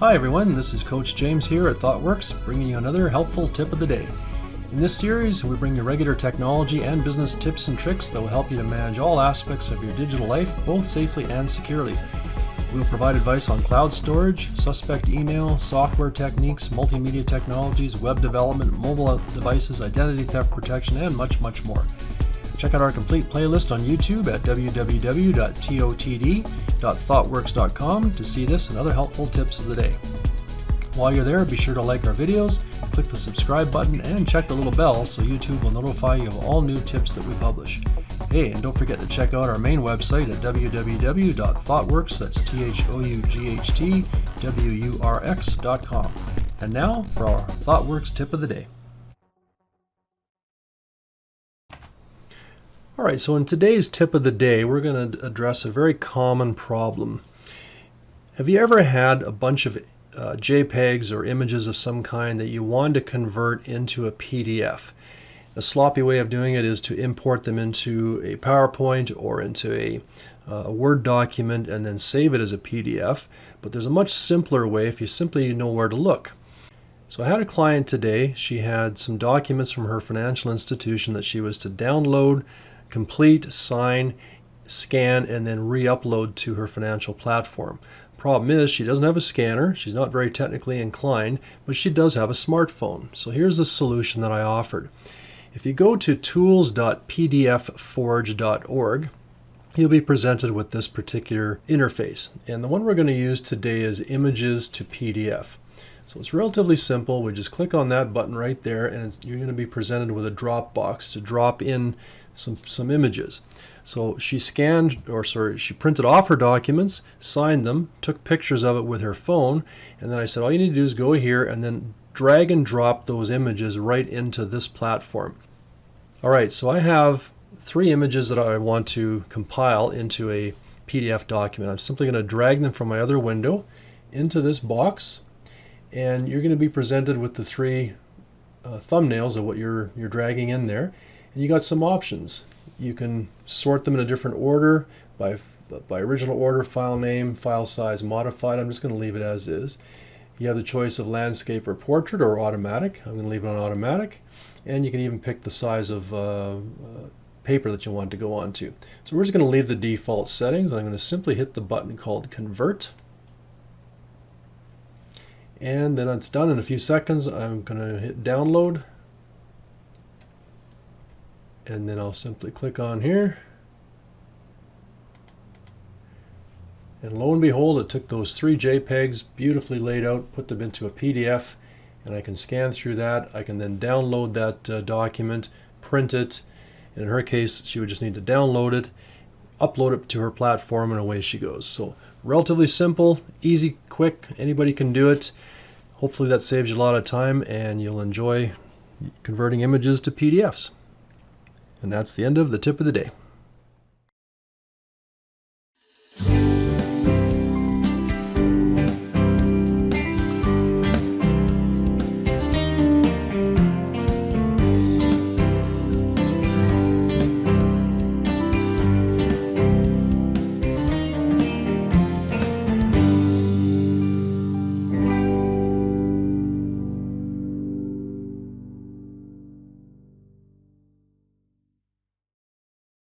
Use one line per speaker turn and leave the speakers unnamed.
Hi everyone, this is Coach James here at ThoughtWurx, bringing you another helpful tip of the day. In this series, we bring you regular technology and business tips and tricks that will help you to manage all aspects of your digital life, both safely and securely. We'll provide advice on cloud storage, suspect email, software techniques, multimedia technologies, web development, mobile devices, identity theft protection, and much, much more. Check out our complete playlist on YouTube at www.thoughtworx.com to see this and other helpful tips of the day. While you're there, be sure to like our videos, click the subscribe button, and check the little bell so YouTube will notify you of all new tips that we publish. Hey, and don't forget to check out our main website at www.thoughtwurx, that's ThoughtWurx.com. And now for our ThoughtWurx tip of the day. All right, so in today's tip of the day, we're going to address a very common problem. Have you ever had a bunch of JPEGs or images of some kind that you want to convert into a PDF? A sloppy way of doing it is to import them into a PowerPoint or into a Word document and then save it as a PDF. But there's a much simpler way if you simply know where to look. So I had a client today. She had some documents from her financial institution that she was to download, complete, sign, scan, and then re-upload to her financial platform. Problem is, she doesn't have a scanner. She's not very technically inclined, but she does have a smartphone. So here's the solution that I offered. If you go to tools.pdfforge.org, you'll be presented with this particular interface. And the one we're going to use today is Images to PDF. So it's relatively simple. We just click on that button right there, and you're going to be presented with a drop box to drop in some images. So she printed off her documents, signed them, took pictures of it with her phone, and then I said all you need to do is go here and then drag and drop those images right into this platform. All right, so I have 3 images that I want to compile into a PDF document. I'm simply going to drag them from my other window into this box, and you're going to be presented with the 3 thumbnails of what you're dragging in there. And you got some options. You can sort them in a different order by original order, file name, file size, modified. I'm just going to leave it as is. You have the choice of landscape or portrait or automatic. I'm going to leave it on automatic. And you can even pick the size of paper that you want to go on to. So we're just going to leave the default settings. I'm going to simply hit the button called Convert. And then it's done in a few seconds. I'm going to hit Download. And then I'll simply click on here. And lo and behold, it took those 3 JPEGs, beautifully laid out, put them into a PDF, and I can scan through that. I can then download that document, print it. In her case, she would just need to download it, upload it to her platform, and away she goes. So relatively simple, easy, quick, anybody can do it. Hopefully that saves you a lot of time and you'll enjoy converting images to PDFs. And that's the end of the tip of the day.